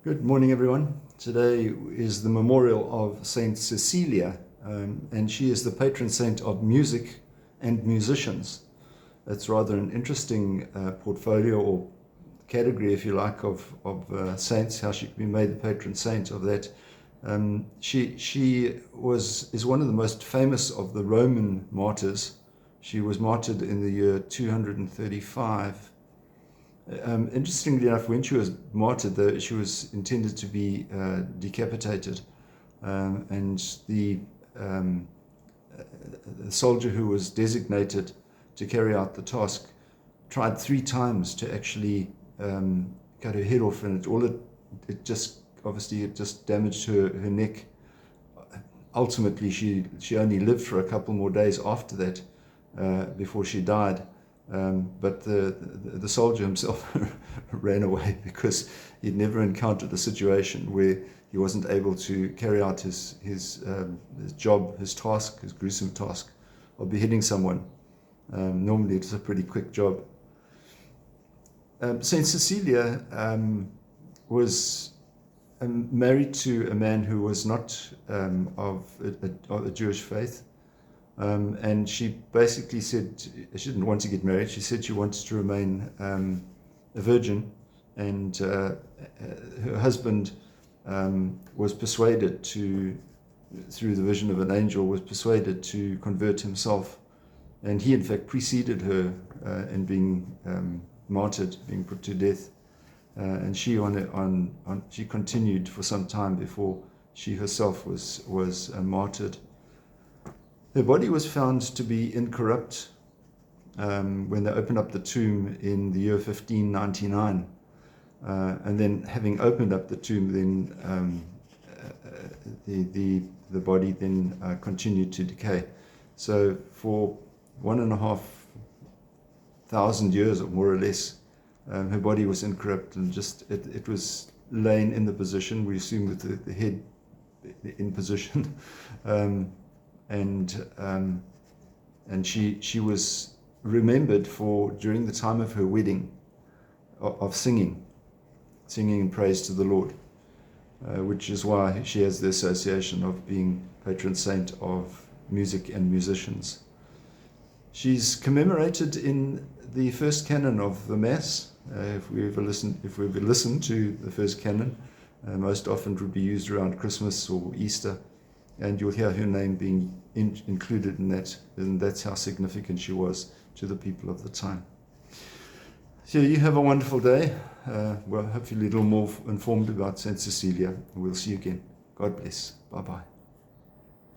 Good morning, everyone. Today is the memorial of Saint Cecilia, and she is the patron saint of music and musicians. That's rather an interesting portfolio or category, if you like, of saints, how she could be made the patron saint of that. She is one of the most famous of the Roman martyrs. She was martyred in the year 235. Interestingly enough, when she was martyred, she was intended to be decapitated, and the soldier who was designated to carry out the task tried 3 times to actually cut her head off, and it just damaged her neck. Ultimately, she only lived for a couple more days after that before she died. But the soldier himself ran away because he'd never encountered a situation where he wasn't able to carry out his job, his task, his gruesome task of beheading someone. Normally it's a pretty quick job. Saint Cecilia was married to a man who was not of a Jewish faith. And she basically said she didn't want to get married. She said she wanted to remain a virgin, and her husband was persuaded through the vision of an angel, was persuaded to convert himself. And he, in fact, preceded her in being martyred, being put to death. And she she continued for some time before she herself was martyred. Her body was found to be incorrupt when they opened up the tomb in the year 1599. And then, having opened up the tomb, then the body then continued to decay. So for 1,500 years, or more or less, her body was incorrupt, and it was laying in the position, we assume, with the head in position. And she was remembered for, during the time of her wedding, of singing in praise to the Lord, which is why she has the association of being patron saint of music and musicians. She's commemorated in the first canon of the Mass. If we ever listen to the first canon, most often it would be used around Christmas or Easter. And you'll hear her name being included in that, and that's how significant she was to the people of the time. So you have a wonderful day. Well, hopefully a little more informed about Saint Cecilia. We'll see you again. God bless. Bye-bye.